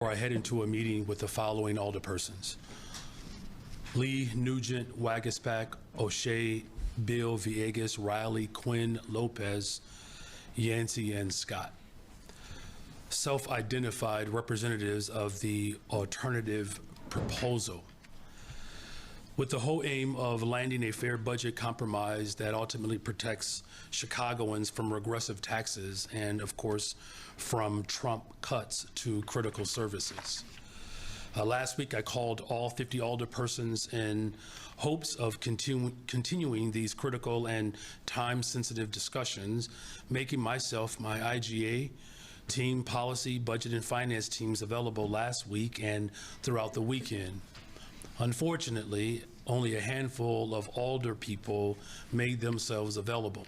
Or I head into a meeting with the following alderpersons: Lee, Nugent, Wagaspack, O'Shea, Bill, Villegas, Riley, Quinn, Lopez, Yancey, and Scott. Self-identified representatives of the alternative proposal, with the whole aim of landing a fair budget compromise that ultimately protects Chicagoans from regressive taxes and, of course, from Trump cuts to critical services. Last week, I called all 50 alderpersons in hopes of continuing these critical and time-sensitive discussions, making myself, my IGA, team, policy, budget, and finance teams available last week and throughout the weekend. Unfortunately, only a handful of alder people made themselves available.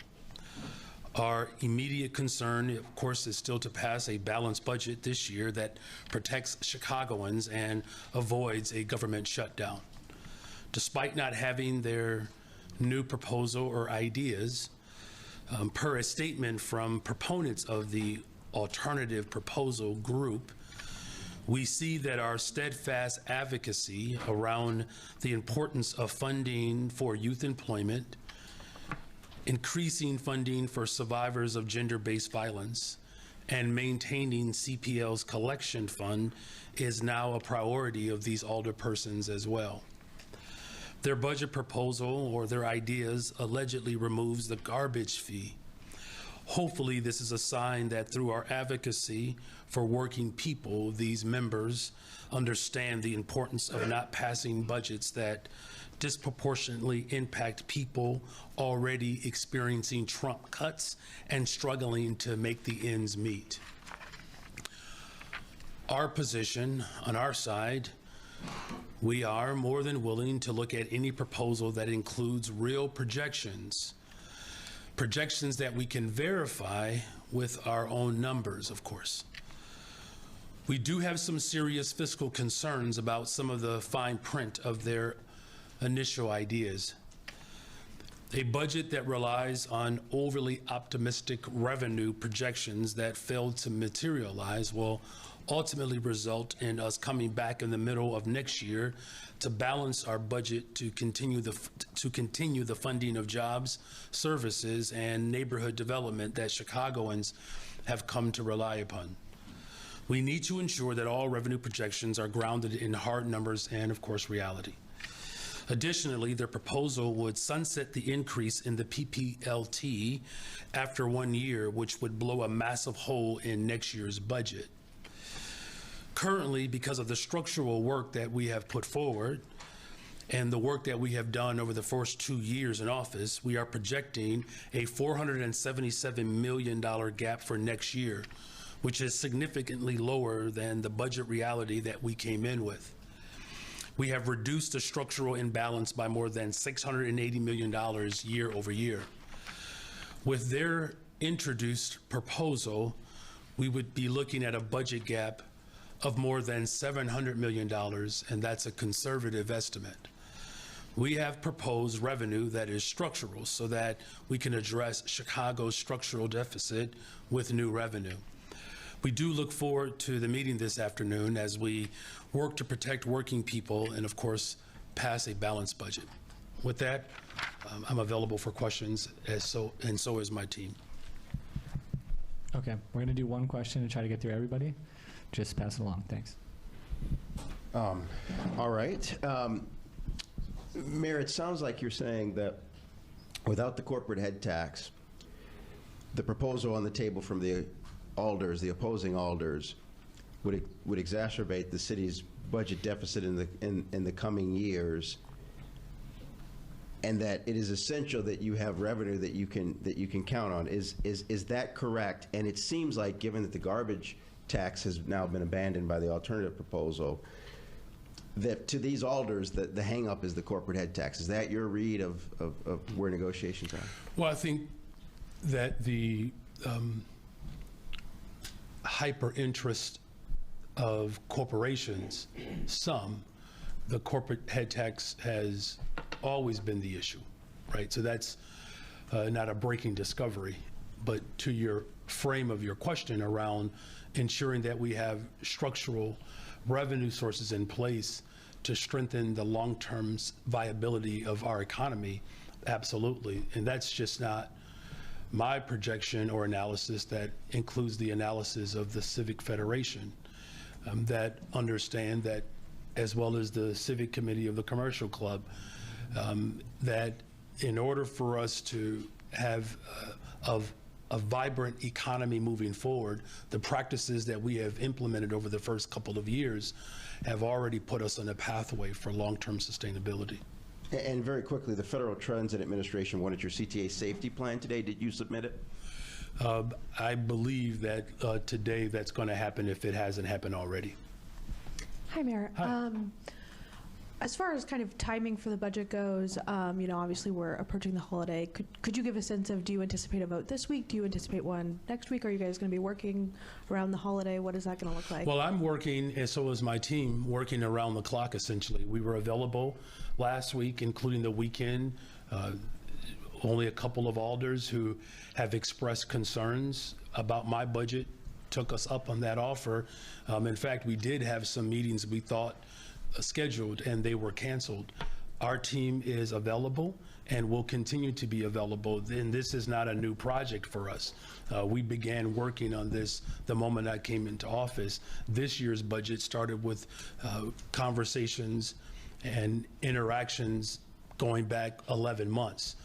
Our immediate concern, of course, is still to pass a balanced budget this year that protects Chicagoans and avoids a government shutdown. Despite not having their new proposal or ideas, per a statement from proponents of the alternative proposal group, we see that our steadfast advocacy around the importance of funding for youth employment, increasing funding for survivors of gender-based violence, and maintaining CPL's collection fund is now a priority of these alderpersons as well. Their budget proposal or their ideas allegedly removes the garbage fee. Hopefully, this is a sign that through our advocacy for working people, these members understand the importance of not passing budgets that disproportionately impact people already experiencing Trump cuts and struggling to make the ends meet. Our position on our side, we are more than willing to look at any proposal that includes real projections that we can verify with our own numbers, of course. We do have some serious fiscal concerns about some of the fine print of their initial ideas. A budget that relies on overly optimistic revenue projections that fail to materialize will ultimately result in us coming back in the middle of next year to balance our budget to continue the funding of jobs, services, and neighborhood development that Chicagoans have come to rely upon. We need to ensure that all revenue projections are grounded in hard numbers and, of course, reality. Additionally, their proposal would sunset the increase in the PPLT after 1 year, which would blow a massive hole in next year's budget. Currently, because of the structural work that we have put forward and the work that we have done over the first 2 years in office, we are projecting a $477 million gap for next year, which is significantly lower than the budget reality that we came in with. We have reduced the structural imbalance by more than $680 million year over year. With their introduced proposal, we would be looking at a budget gap of more than $700 million, and that's a conservative estimate. We have proposed revenue that is structural so that we can address Chicago's structural deficit with new revenue. We do look forward to the meeting this afternoon as we work to protect working people and, of course, pass a balanced budget. With that, I'm available for questions, and so is my team. Okay, we're gonna do one question and try to get through everybody. Just pass it along, thanks. All right. Mayor, it sounds like you're saying that without the corporate head tax, the proposal on the table from the alders, the opposing alders, would exacerbate the city's budget deficit in the coming years, and that it is essential that you have revenue that you can count on. Is that correct? And it seems like, given that the garbage tax has now been abandoned by the alternative proposal, that to these alders, the hang-up is the corporate head tax. Is that your read of where negotiations are? Well, I think that the hyper interest of corporations, the corporate head tax has always been the issue, right? So that's not a breaking discovery. But to your frame of your question around ensuring that we have structural revenue sources in place to strengthen the long-term viability of our economy, absolutely. And that's just not my projection or analysis. That includes the analysis of the Civic Federation that understand that, as well as the Civic Committee of the Commercial Club, that in order for us to have a vibrant economy moving forward, the practices that we have implemented over the first couple of years have already put us on a pathway for long-term sustainability. And very quickly, the Federal Transit Administration wanted your CTA safety plan today. Did you submit it? I believe that today that's going to happen if it hasn't happened already. Hi, Mayor. Hi. As far as kind of timing for the budget goes, you know, obviously we're approaching the holiday. Could you give a sense of, do you anticipate a vote this week? Do you anticipate one next week? Are you guys going to be working around the holiday? What is that going to look like? Well, I'm working, and so is my team, working around the clock, essentially. We were available last week, including the weekend. Only a couple of alders who have expressed concerns about my budget took us up on that offer. In fact, we did have some meetings we thought scheduled, and they were canceled. Our team is available and will continue to be available. And this is not a new project for us. We began working on this the moment I came into office. This year's budget started with conversations and interactions going back 11 months.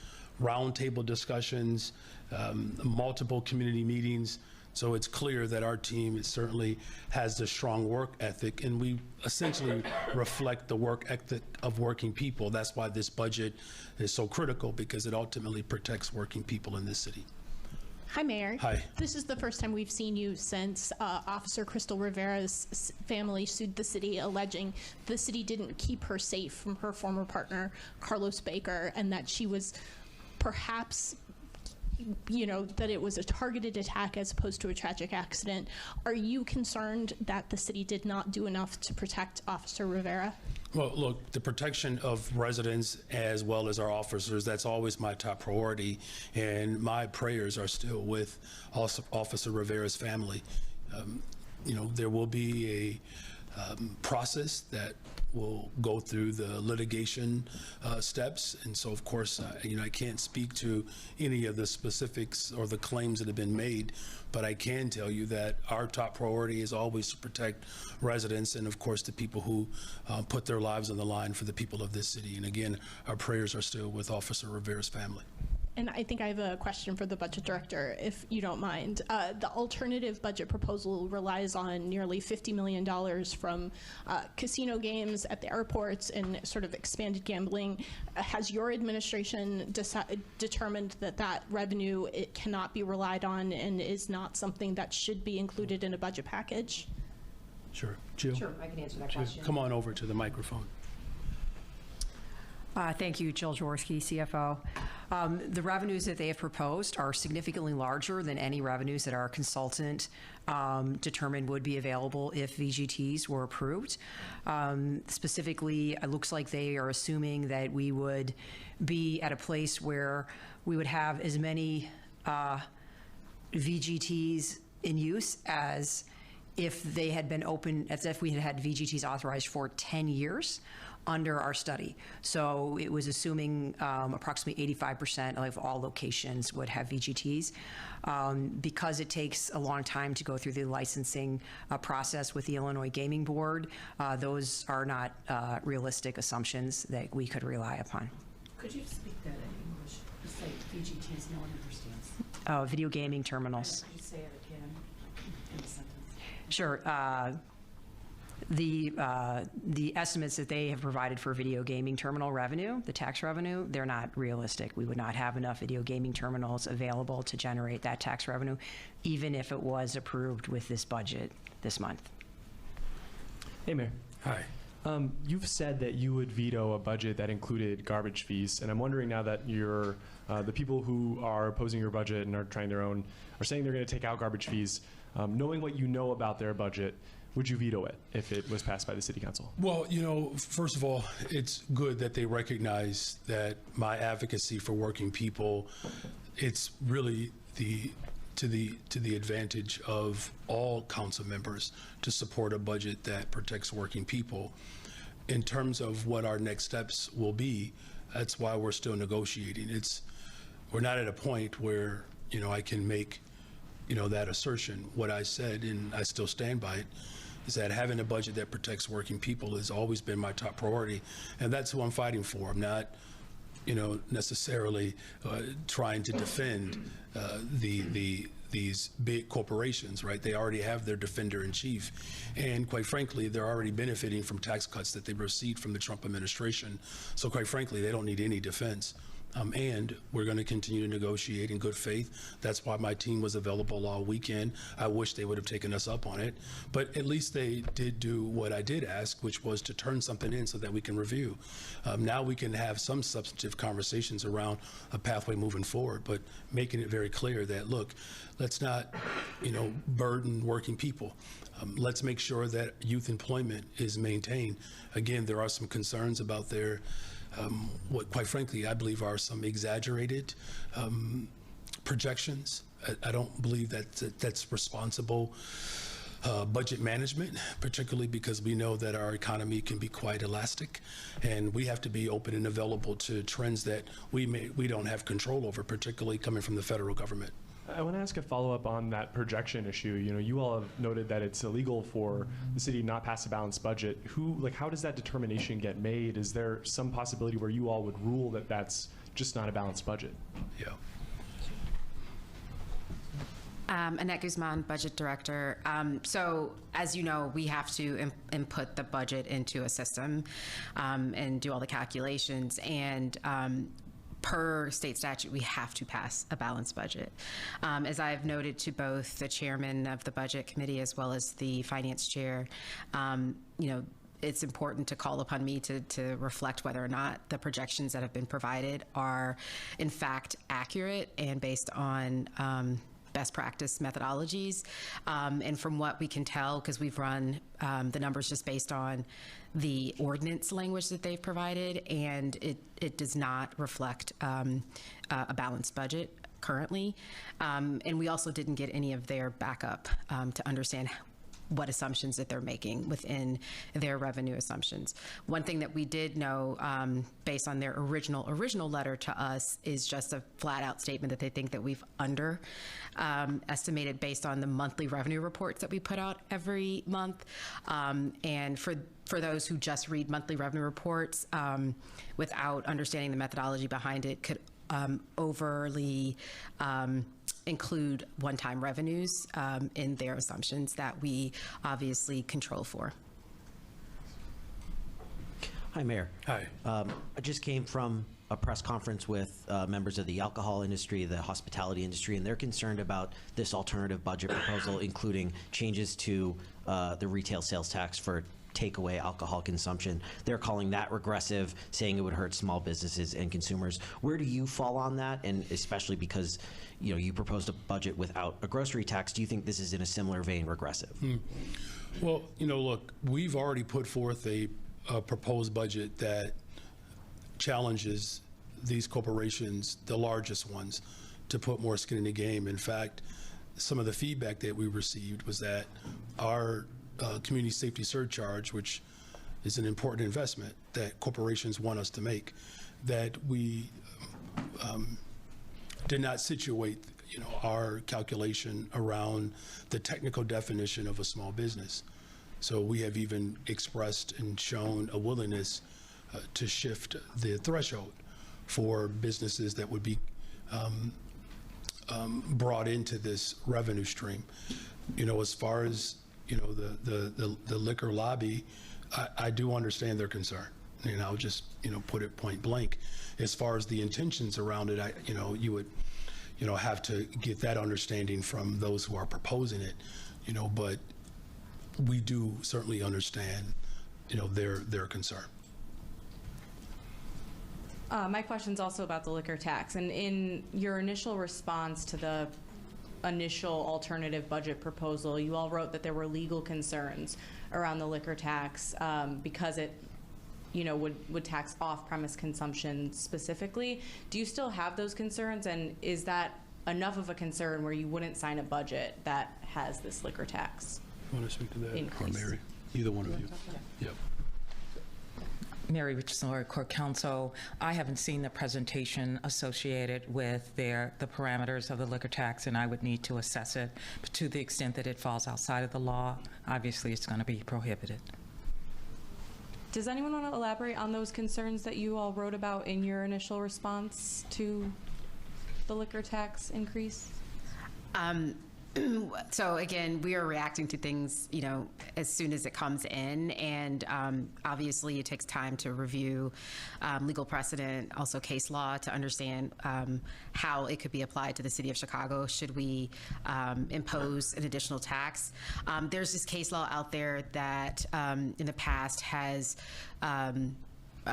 Roundtable discussions, multiple community meetings. So it's clear that our team certainly has the strong work ethic, and we essentially reflect the work ethic of working people. That's why this budget is so critical, because it ultimately protects working people in this city. Hi, Mayor. Hi. This is the first time we've seen you since Officer Crystal Rivera's family sued the city, alleging the city didn't keep her safe from her former partner, Carlos Baker, and that she was perhaps, you know, that it was a targeted attack as opposed to a tragic accident. Are you concerned that the city did not do enough to protect Officer Rivera? Well, look, the protection of residents as well as our officers, that's always my top priority. And my prayers are still with Officer Rivera's family. You know, there will be a process that will go through the litigation steps. And so, of course, you know, I can't speak to any of the specifics or the claims that have been made, but I can tell you that our top priority is always to protect residents and, of course, the people who put their lives on the line for the people of this city. And again, our prayers are still with Officer Rivera's family. And I think I have a question for the budget director, if you don't mind. The alternative budget proposal relies on nearly $50 million from casino games at the airports and sort of expanded gambling. Has your administration determined that that revenue, it cannot be relied on and is not something that should be included in a budget package? Sure. Jill? Sure, I can answer that Jill, question. come on over to the microphone. Thank you, Jill Jaworski, CFO. The revenues that they have proposed are significantly larger than any revenues that our consultant determined would be available if VGTs were approved. Specifically, it looks like they are assuming that we would be at a place where we would have as many VGTs in use as if they had been open, as if we had had VGTs authorized for 10 years under our study. So it was assuming approximately 85% of all locations would have VGTs. Because it takes a long time to go through the licensing process with the Illinois Gaming Board, those are not realistic assumptions that we could rely upon. Could you speak that in English? You say VGTs, no one understands. Video gaming terminals. Could you say it again in a sentence? Sure. The estimates that they have provided for video gaming terminal revenue, the tax revenue, they're not realistic. We would not have enough video gaming terminals available to generate that tax revenue, even if it was approved with this budget this month. Hey, Mayor. Hi. You've said that you would veto a budget that included garbage fees, and I'm wondering now that you're the people who are opposing your budget and are trying their own, are saying they're going to take out garbage fees, knowing what you know about their budget, would you veto it if it was passed by the City Council? Well, you know, first of all, it's good that they recognize that my advocacy for working people, it's really the to the advantage of all council members to support a budget that protects working people. In terms of what our next steps will be, that's why we're still negotiating. We're not at a point where, I can make, that assertion. What I said, and I still stand by it, is that having a budget that protects working people has always been my top priority, and that's who I'm fighting for. I'm not, necessarily trying to defend these big corporations, right? They already have their defender in chief, and quite frankly, they're already benefiting from tax cuts that they received from the Trump administration. So quite frankly, they don't need any defense. And we're going to continue to negotiate in good faith. That's why my team was available all weekend. I wish they would have taken us up on it, but at least they did do what I did ask, which was to turn something in so that we can review. Now we can have some substantive conversations around a pathway moving forward, but making it very clear that, look, let's not, burden working people. Let's make sure that youth employment is maintained. Again, there are some concerns about their what, quite frankly, I believe are some exaggerated projections. I don't believe that's responsible budget management, particularly because we know that our economy can be quite elastic, and we have to be open and available to trends that we don't have control over, particularly coming from the federal government. I want to ask a follow-up on that projection issue. You all have noted that it's illegal for the city to not pass a balanced budget. How does that determination get made? Is there some possibility where you all would rule that that's just not a balanced budget? Yeah. Annette Guzman, Budget Director. So, as you know, we have to input the budget into a system and do all the calculations. And per state statute, we have to pass a balanced budget. As I've noted to both the chairman of the Budget Committee as well as the Finance Chair, it's important to call upon me to reflect whether or not the projections that have been provided are in fact accurate and based on best practice methodologies. And from what we can tell, because we've run the numbers just based on the ordinance language that they've provided, and it does not reflect a balanced budget currently. And we also didn't get any of their backup to understand what assumptions that they're making within their revenue assumptions. One thing that we did know based on their original letter to us is just a flat out statement that they think that we've estimated based on the monthly revenue reports that we put out every month. And for those who just read monthly revenue reports without understanding the methodology behind it, could overly include one-time revenues in their assumptions that we obviously control for. Hi, Mayor. Hi. I just came from a press conference with members of the alcohol industry, the hospitality industry, and they're concerned about this alternative budget proposal, including changes to the retail sales tax for takeaway alcohol consumption. They're calling that regressive, saying it would hurt small businesses and consumers. Where do you fall on that? And especially because you proposed a budget without a grocery tax, do you think this is in a similar vein regressive? Well, look, we've already put forth a proposed budget that challenges these corporations, the largest ones, to put more skin in the game. In fact, some of the feedback that we received was that our community safety surcharge, which is an important investment that corporations want us to make, that we did not situate our calculation around the technical definition of a small business. So we have even expressed and shown a willingness to shift the threshold for businesses that would be brought into this revenue stream. As far as the liquor lobby, I do understand their concern. I'll just put it point blank. As far as the intentions around it, you would have to get that understanding from those who are proposing it. But we do certainly understand their concern. My question's also about the liquor tax, and in your initial response to the initial alternative budget proposal, you all wrote that there were legal concerns around the liquor tax because it would tax off-premise consumption specifically. Do you still have those concerns, and is that enough of a concern where you wouldn't sign a budget that has this liquor tax. You want to speak to that? Increase. Or Mary? Either one of you. Yep. Mary Richardson, Lawyer, Court Counsel. I haven't seen the presentation associated with the parameters of the liquor tax, and I would need to assess it. But to the extent that it falls outside of the law, obviously it's going to be prohibited. Does anyone want to elaborate on those concerns that you all wrote about in your initial response to the liquor tax increase? So again, we are reacting to things, as soon as it comes in, and obviously it takes time to review legal precedent, also case law, to understand how it could be applied to the city of Chicago should we impose an additional tax. There's this case law out there that in the past has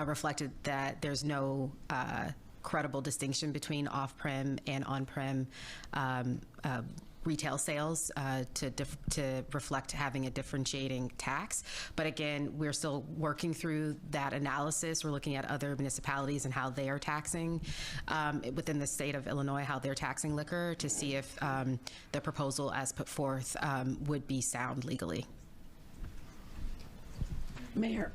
reflected that there's no credible distinction between off-prem and on-prem retail sales to reflect having a differentiating tax. But again, we're still working through that analysis. We're looking at other municipalities and how they are taxing within the state of Illinois, how they're taxing liquor, to see if the proposal as put forth would be sound legally. Mayor,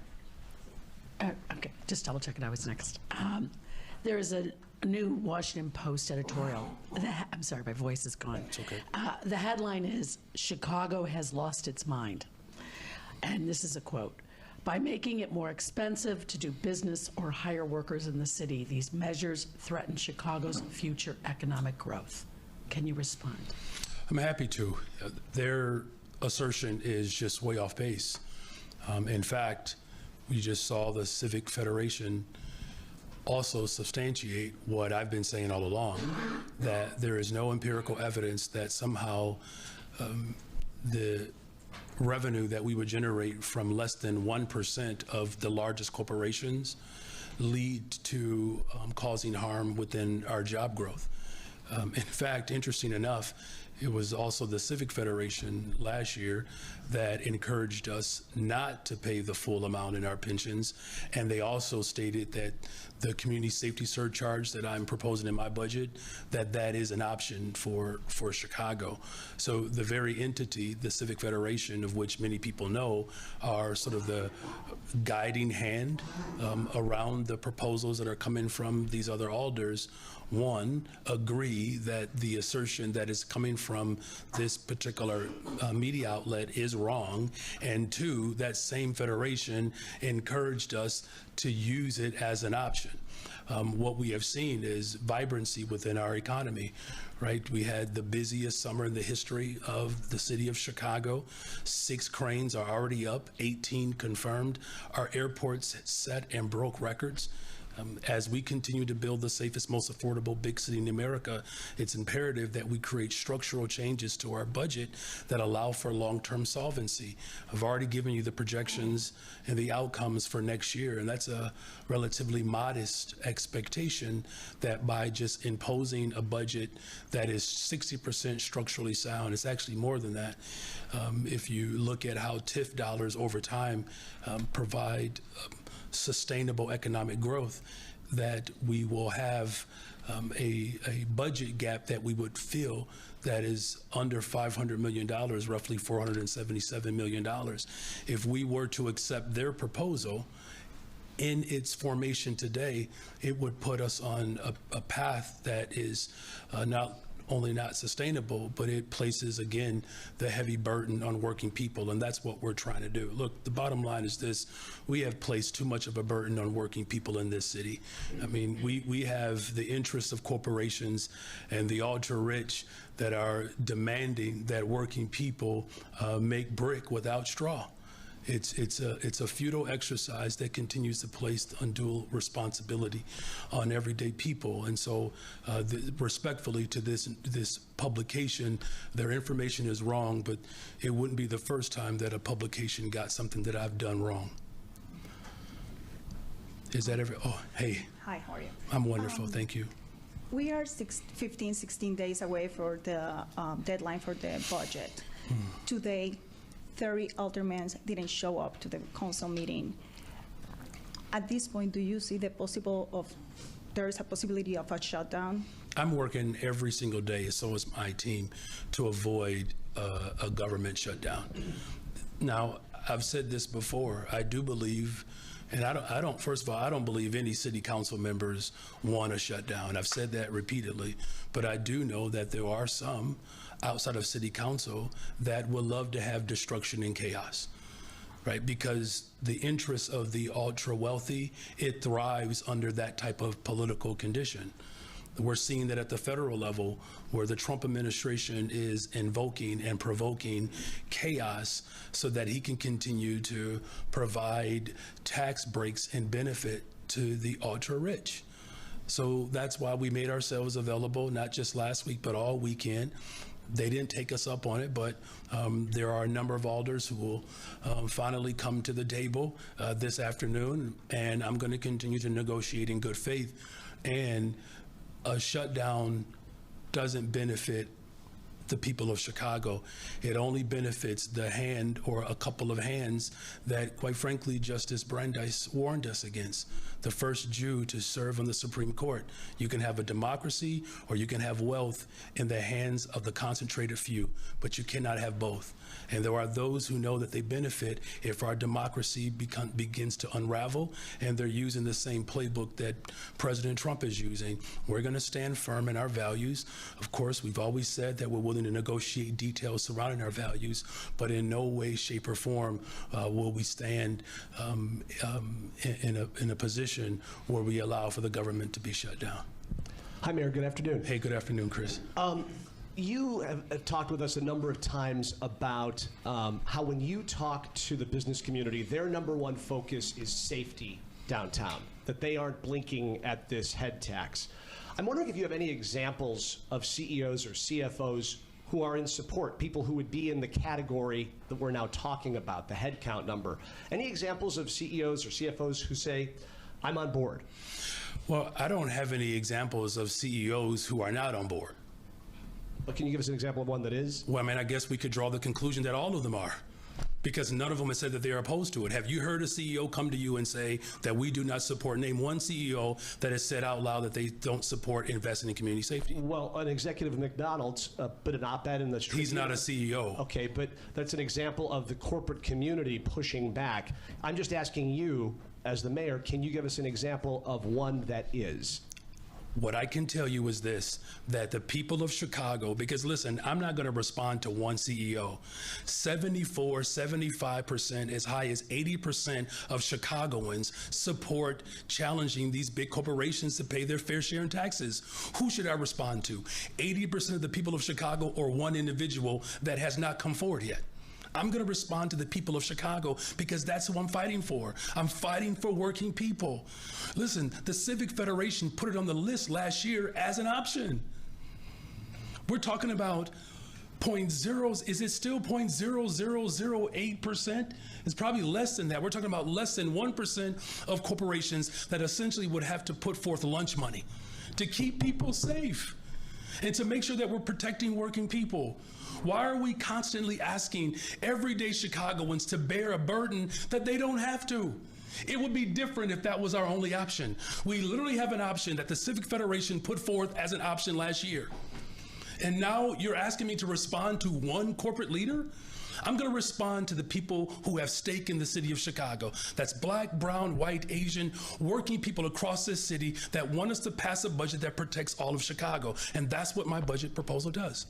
okay, just double checking I was next. There is a new Washington Post editorial. I'm sorry, my voice is gone. It's okay. The headline is, "Chicago has lost its mind." And this is a quote. "By making it more expensive to do business or hire workers in the city, these measures threaten Chicago's future economic growth." Can you respond? I'm happy to. Their assertion is just way off base. In fact, we just saw the Civic Federation also substantiate what I've been saying all along, that there is no empirical evidence that somehow the revenue that we would generate from less than 1% of the largest corporations lead to causing harm within our job growth. In fact, interesting enough, it was also the Civic Federation last year that encouraged us not to pay the full amount in our pensions. And they also stated that the community safety surcharge that I'm proposing in my budget, that is an option for Chicago. So the very entity, the Civic Federation, of which many people know, are sort of the guiding hand around the proposals that are coming from these other alders. One, agree that the assertion that is coming from this particular media outlet is wrong, and two, that same federation encouraged us to use it as an option. What we have seen is vibrancy within our economy, right? We had the busiest summer in the history of the city of Chicago. 6 cranes are already up, 18 confirmed. Our airports set and broke records. As we continue to build the safest, most affordable big city in America, it's imperative that we create structural changes to our budget that allow for long-term solvency. I've already given you the projections and the outcomes for next year, and that's a relatively modest expectation that by just imposing a budget that is 60% structurally sound, it's actually more than that. If you look at how TIF dollars over time provide sustainable economic growth, that we will have a budget gap that we would fill that is under $500 million, roughly $477 million. If we were to accept their proposal in its formation today, it would put us on a path that is not only not sustainable, but it places, again, the heavy burden on working people, and that's what we're trying to do. Look, the bottom line is this: we have placed too much of a burden on working people in this city. I mean, we have the interests of corporations and the ultra-rich that are demanding that working people make brick without straw. It's a futile exercise that continues to place undue responsibility on everyday people. And so respectfully to this publication, their information is wrong, but it wouldn't be the first time that a publication got something that I've done wrong. Is that oh, hey. Hi, how are you? I'm wonderful, thank you. We are 15, 16 days away for the deadline for the budget. Today, 30 aldermen didn't show up to the council meeting. At this point, do you see there is a possibility of a shutdown? I'm working every single day, so is my team, to avoid a government shutdown. Now, I've said this before. I do believe, and I don't. First of all, I don't believe any city council members want a shutdown. I've said that repeatedly, but I do know that there are some outside of city council that would love to have destruction and chaos, right? Because the interests of the ultra wealthy, it thrives under that type of political condition. We're seeing that at the federal level, where the Trump administration is invoking and provoking chaos so that he can continue to provide tax breaks and benefit to the ultra rich. So that's why we made ourselves available, not just last week, but all weekend. They didn't take us up on it, but there are a number of alders who will finally come to the table this afternoon, and I'm going to continue to negotiate in good faith. And a shutdown doesn't benefit the people of Chicago. It only benefits the hand or a couple of hands that, quite frankly, Justice Brandeis warned us against. The first Jew to serve on the Supreme Court. You can have a democracy or you can have wealth in the hands of the concentrated few, but you cannot have both. And there are those who know that they benefit if our democracy begins to unravel, and they're using the same playbook that President Trump is using. We're going to stand firm in our values. Of course, we've always said that we're willing to negotiate details surrounding our values, but in no way, shape, or form will we stand in a position where we allow for the government to be shut down. Hi, Mayor. Good afternoon. Hey, good afternoon, Chris. You have talked with us a number of times about how when you talk to the business community, their number one focus is safety downtown, that they aren't blinking at this head tax. I'm wondering if you have any examples of CEOs or CFOs who are in support, people who would be in the category that we're now talking about, the head count number. Any examples of CEOs or CFOs who say, I'm on board? Well, I don't have any examples of CEOs who are not on board. But can you give us an example of one that is? Well, I mean, I guess we could draw the conclusion that all of them are, because none of them have said that they're opposed to it. Have you heard a CEO come to you and say that we do not support? Name one CEO that has said out loud that they don't support investing in community safety. Well, an executive of McDonald's put an op-ed in the street. He's not a CEO. Okay, but that's an example of the corporate community pushing back. I'm just asking you, as the mayor, can you give us an example of one that is? What I can tell you is this, that the people of Chicago, because listen, I'm not going to respond to one CEO. 74, 75%, as high as 80% of Chicagoans support challenging these big corporations to pay their fair share in taxes. Who should I respond to? 80% of the people of Chicago or one individual that has not come forward yet? I'm going to respond to the people of Chicago because that's who I'm fighting for. I'm fighting for working people. Listen, the Civic Federation put it on the list last year as an option. We're talking about is it still 0.0008%? It's probably less than that. We're talking about less than 1% of corporations that essentially would have to put forth lunch money to keep people safe and to make sure that we're protecting working people. Why are we constantly asking everyday Chicagoans to bear a burden that they don't have to? It would be different if that was our only option. We literally have an option that the Civic Federation put forth as an option last year. And now you're asking me to respond to one corporate leader? I'm going to respond to the people who have stake in the city of Chicago. That's black, brown, white, Asian, working people across this city that want us to pass a budget that protects all of Chicago. And that's what my budget proposal does.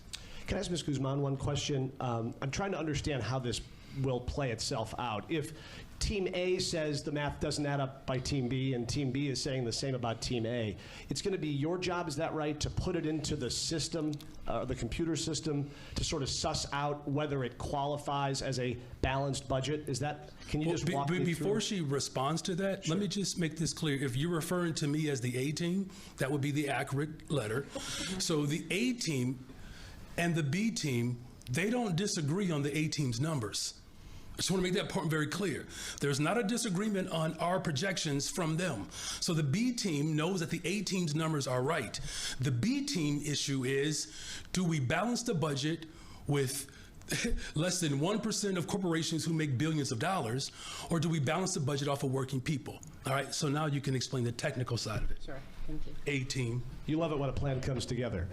Can I ask Ms. Guzman one question? I'm trying to understand how this will play itself out. If Team A says the math doesn't add up by Team B, and Team B is saying the same about Team A, it's going to be your job, is that right, to put it into the system, the computer system, to sort of suss out whether it qualifies as a balanced budget? Is that, can you just walk me through? Before she responds to that, sure. Let me just make this clear. If you're referring to me as the A team, that would be the accurate letter. So the A team and the B team, they don't disagree on the A team's numbers. I just want to make that point very clear. There's not a disagreement on our projections from them. So the B team knows that the A team's numbers are right. The B team issue is, do we balance the budget with less than 1% of corporations who make billions of dollars, or do we balance the budget off of working people? All right, so now you can explain the technical side of it. Sure, thank you. A-team. You love it when a plan comes together.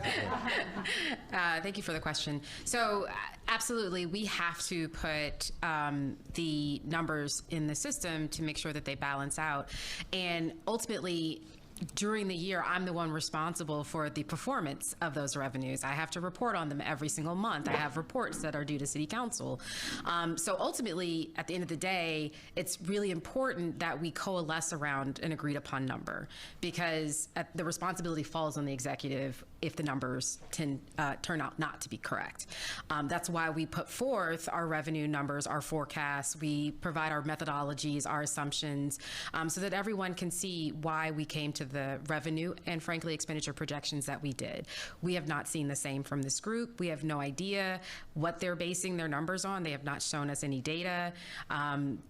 Thank you for the question. So absolutely, we have to put the numbers in the system to make sure that they balance out. And ultimately, during the year, I'm the one responsible for the performance of those revenues. I have to report on them every single month. I have reports that are due to City Council. So ultimately, at the end of the day, it's really important that we coalesce around an agreed upon number, because the responsibility falls on the executive if the numbers turn out not to be correct. That's why we put forth our revenue numbers, our forecasts. We provide our methodologies, our assumptions, so that everyone can see why we came to the revenue and, frankly, expenditure projections that we did. We have not seen the same from this group. We have no idea what they're basing their numbers on. They have not shown us any data.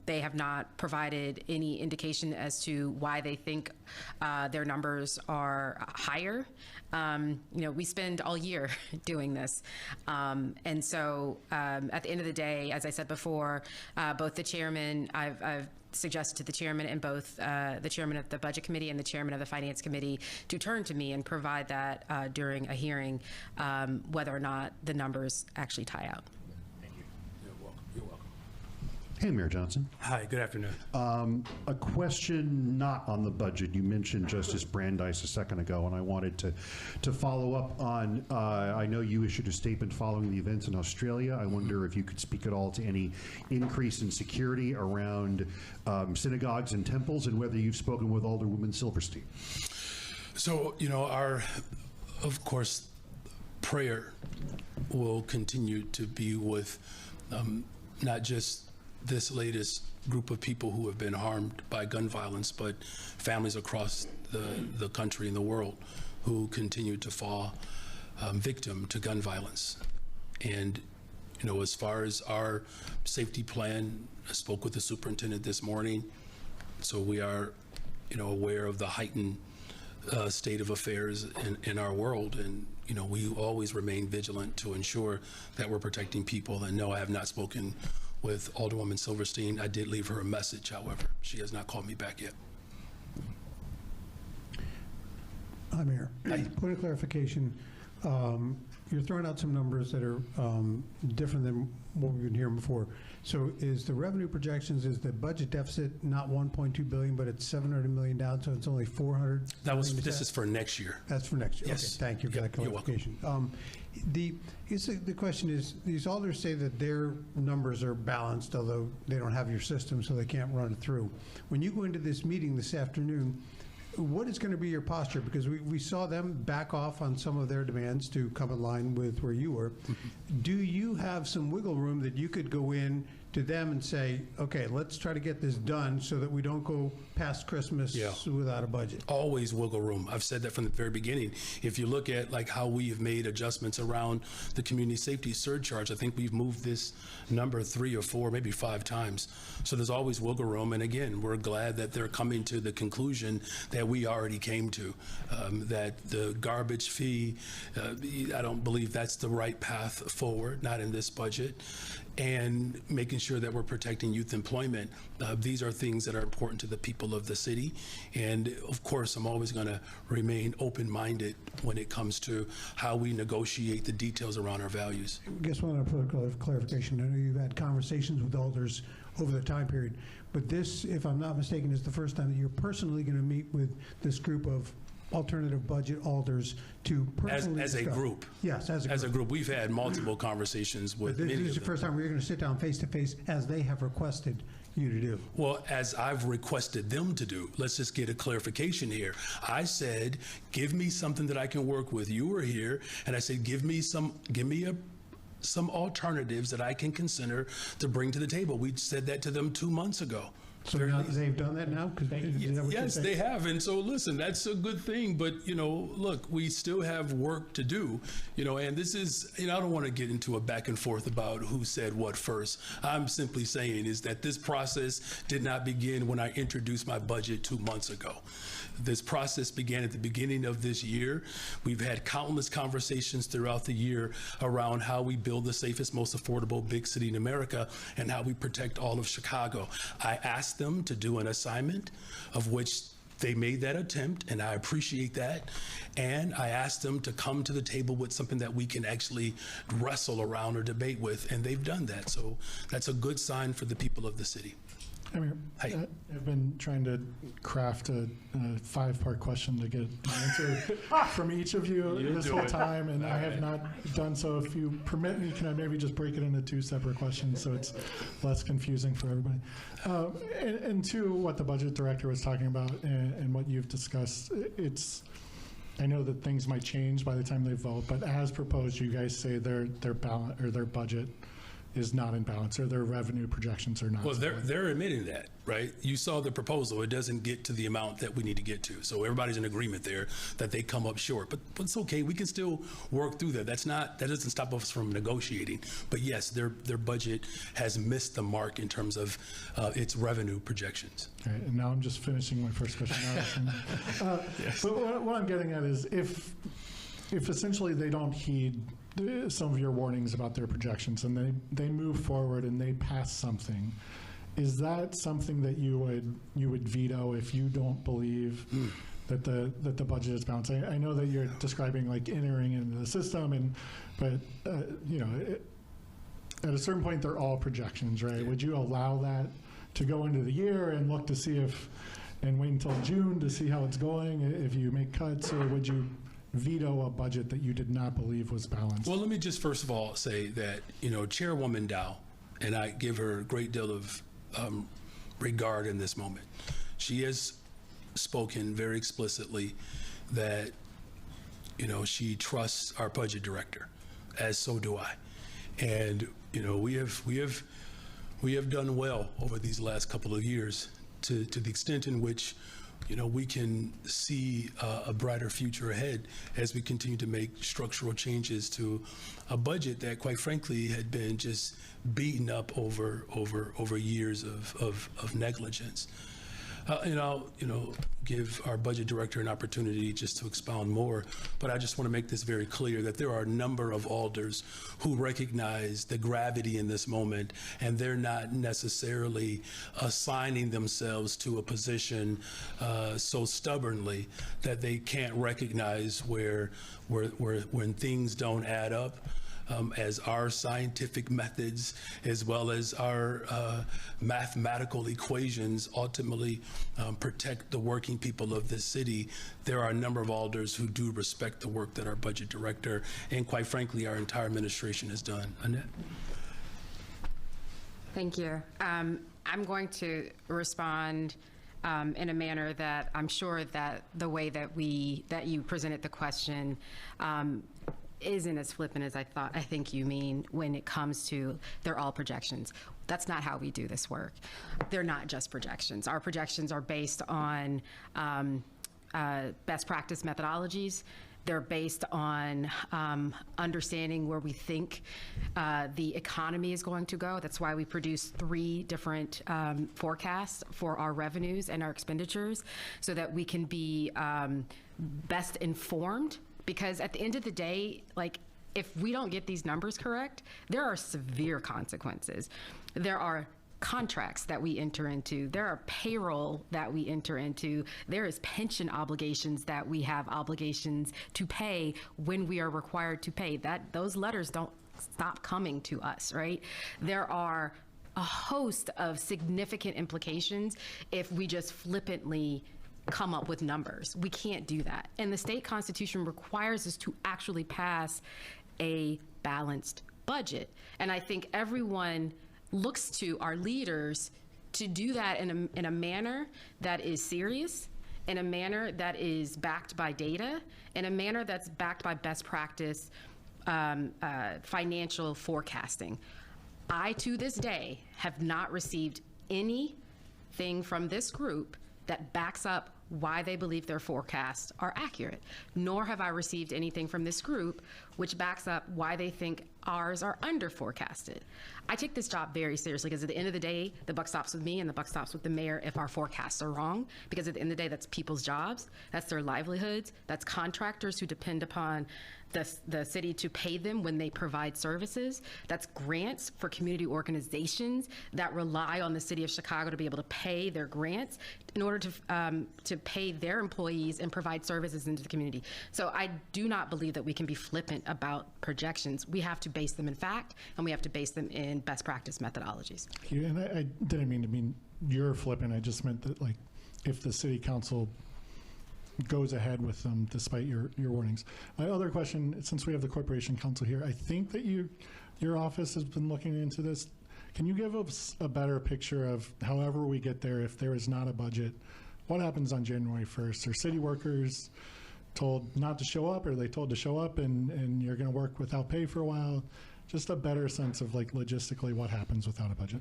They have not provided any indication as to why they think their numbers are higher. We spend all year doing this. And so at the end of the day, as I said before, both the chairman, I've suggested to the chairman and both the chairman of the Budget Committee and the chairman of the Finance Committee to turn to me and provide that during a hearing, whether or not the numbers actually tie out. Thank you. You're welcome. Hey, Mayor Johnson. Hi, good afternoon. A question not on the budget. You mentioned Justice Brandeis a second ago, and I wanted to follow up on, I know you issued a statement following the events in Australia. I wonder if you could speak at all to any increase in security around synagogues and temples, and whether you've spoken with Alderwoman Silverstein. So, our, of course, prayer will continue to be with not just this latest group of people who have been harmed by gun violence, but families across the country and the world who continue to fall victim to gun violence. And, as far as our safety plan, I spoke with the superintendent this morning, so we are, aware of the heightened state of affairs in our world. And, we always remain vigilant to ensure that we're protecting people. And no, I have not spoken with Alderwoman Silverstein. I did leave her a message, however. She has not called me back yet. Hi, Mayor. Point of clarification. You're throwing out some numbers that are different than what we've been hearing before. So is the revenue projections, is the budget deficit not 1.2 billion, but it's 700 million down, so it's only 400? This is for next year. That's for next year. Yes. Okay, thank you for that clarification. The question is, these alders say that their numbers are balanced, although they don't have your system, so they can't run it through. When you go into this meeting this afternoon, what is going to be your posture? Because we saw them back off on some of their demands to come in line with where you were. Do you have some wiggle room that you could go in to them and say, okay, let's try to get this done so that we don't go past Christmas without a budget? Always wiggle room. I've said that from the very beginning. If you look at how we have made adjustments around the community safety surcharge, I think we've moved this number 3 or 4, maybe 5 times. So there's always wiggle room. And again, we're glad that they're coming to the conclusion that we already came to, that the garbage fee, I don't believe that's the right path forward, not in this budget. And making sure that we're protecting youth employment. These are things that are important to the people of the city. And of course, I'm always going to remain open-minded when it comes to how we negotiate the details around our values. I guess one other clarification. I know you've had conversations with alders over the time period, but this, if I'm not mistaken, is the first time that you're personally going to meet with this group of alternative budget alders to personally as a discuss. group. Yes, as a group. We've had multiple conversations with But many this is of the first time where you're going to sit down face to face as they have requested you to do. Well, as I've requested them to do, let's just get a clarification here. I said, give me something that I can work with. You were here, and I said, give me some alternatives that I can consider to bring to the table. We said that to them 2 months ago. So now they've done that now? 'Cause is that what you're Yes, saying? they have. And so listen, that's a good thing. But, look, we still have work to do, and this is, I don't want to get into a back and forth about who said what first. I'm simply saying is that this process did not begin when I introduced my budget 2 months ago. This process began at the beginning of this year. We've had countless conversations throughout the year around how we build the safest, most affordable big city in America and how we protect all of Chicago. I asked them to do an assignment, of which they made that attempt, and I appreciate that. And I asked them to come to the table with something that we can actually wrestle around or debate with, and they've done that. So that's a good sign for the people of the city. I mean, I've been trying to craft a 5-part question to get an answer from each of you this whole time, and I have not done so. If you permit me, can I maybe just break it into 2 separate questions so it's less confusing for everybody? And to what the budget director was talking about and what you've discussed, I know that things might change by the time they vote, but as proposed, you guys say their balance or their budget is not in balance, or their revenue projections are not. Well, they're admitting that, right? You saw the proposal. It doesn't get to the amount that we need to get to. So everybody's in agreement there that they come up short. But it's okay. We can still work through that. That doesn't stop us from negotiating. But yes, their budget has missed the mark in terms of its revenue projections. Okay, and now I'm just finishing my first question. Yes. But what I'm getting at is if essentially they don't heed some of your warnings about their projections and they move forward and they pass something, is that something that you would veto if you don't believe that the budget is balanced? I know that you're describing like entering into the system, but at a certain point they're all projections, right? Yeah. Would you allow that to go into the year and look to see and wait until June to see how it's going if you make cuts, or would you veto a budget that you did not believe was balanced? Well, let me just first of all say that, Chairwoman Dow, and I give her a great deal of regard in this moment. She has spoken very explicitly that, she trusts our budget director, as so do I. And, we have done well over these last couple of years to the extent in which we can see a brighter future ahead as we continue to make structural changes to a budget that, quite frankly, had been just beaten up over years of negligence. And I'll, give our budget director an opportunity just to expound more, but I just want to make this very clear that there are a number of alders who recognize the gravity in this moment, and they're not necessarily assigning themselves to a position so stubbornly that they can't recognize when things don't add up. As our scientific methods, as well as our mathematical equations, ultimately protect the working people of this city. There are a number of alders who do respect the work that our budget director and, quite frankly, our entire administration has done. Annette? Thank you. I'm going to respond in a manner that I'm sure that the way that you presented the question isn't as flippant as I think you mean when it comes to they're all projections. That's not how we do this work. They're not just projections. Our projections are based on best practice methodologies. They're based on understanding where we think the economy is going to go. That's why we produce 3 different forecasts for our revenues and our expenditures so that we can be best informed. Because at the end of the day, if we don't get these numbers correct, there are severe consequences. There are contracts that we enter into. There are payroll that we enter into. There is pension obligations that we have obligations to pay when we are required to pay. Those letters don't stop coming to us, right? There are a host of significant implications if we just flippantly come up with numbers. We can't do that. And the state constitution requires us to actually pass a balanced budget. And I think everyone looks to our leaders to do that in a manner that is serious, in a manner that is backed by data, in a manner that's backed by best practice financial forecasting. I, to this day, have not received any thing from this group that backs up why they believe their forecasts are accurate, nor have I received anything from this group which backs up why they think ours are under forecasted. I take this job very seriously because at the end of the day, the buck stops with me and the buck stops with the mayor if our forecasts are wrong, because at the end of the day, that's people's jobs, that's their livelihoods, that's contractors who depend upon the city to pay them when they provide services. That's grants for community organizations that rely on the city of Chicago to be able to pay their grants in order to pay their employees and provide services into the community. So I do not believe that we can be flippant about projections. We have to base them in fact, and we have to base them in best practice methodologies. Yeah, and I didn't mean to mean you're flippant. I just meant that, like, if the city council goes ahead with them despite your warnings. My other question, since we have the corporation counsel here, I think that your office has been looking into this. Can you give us a better picture of however we get there, if there is not a budget, what happens on January 1st? Are city workers told not to show up, or are they told to show up and you're going to work without pay for a while? Just a better sense of, like, logistically what happens without a budget.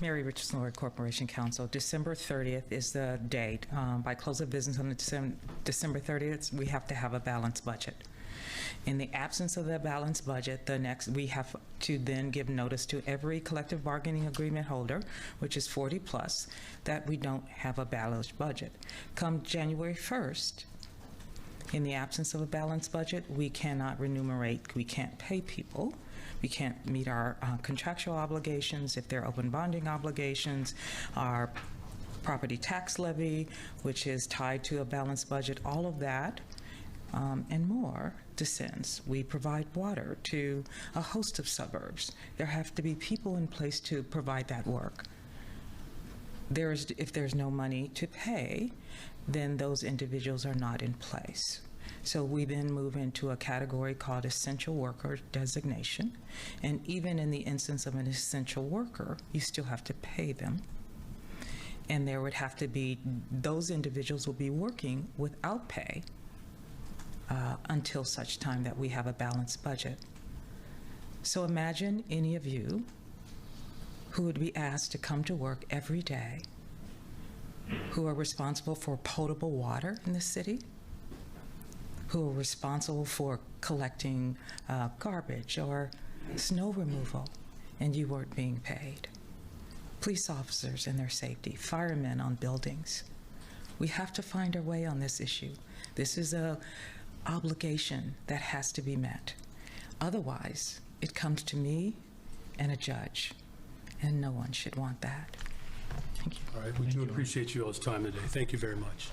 Mary Richardson, Lord Corporation Counsel. December 30th is the date. By close of business on December 30th, we have to have a balanced budget. In the absence of the balanced budget, we have to then give notice to every collective bargaining agreement holder, which is 40 plus, that we don't have a balanced budget. Come January 1st, in the absence of a balanced budget, we cannot remunerate, we can't pay people. We can't meet our contractual obligations, if they're open bonding obligations, our property tax levy, which is tied to a balanced budget, all of that and more descends. We provide water to a host of suburbs. There have to be people in place to provide that work. If there's no money to pay, then those individuals are not in place. So we then move into a category called essential worker designation. And even in the instance of an essential worker, you still have to pay them. And there would have to be, those individuals will be working without pay until such time that we have a balanced budget. So imagine any of you who would be asked to come to work every day, who are responsible for potable water in the city, who are responsible for collecting garbage or snow removal, and you weren't being paid. Police officers and their safety, firemen on buildings. We have to find our way on this issue. This is an obligation that has to be met. Otherwise, it comes to me and a judge, and no one should want that. Thank you. All right, we do appreciate you all's time today. Thank you very much.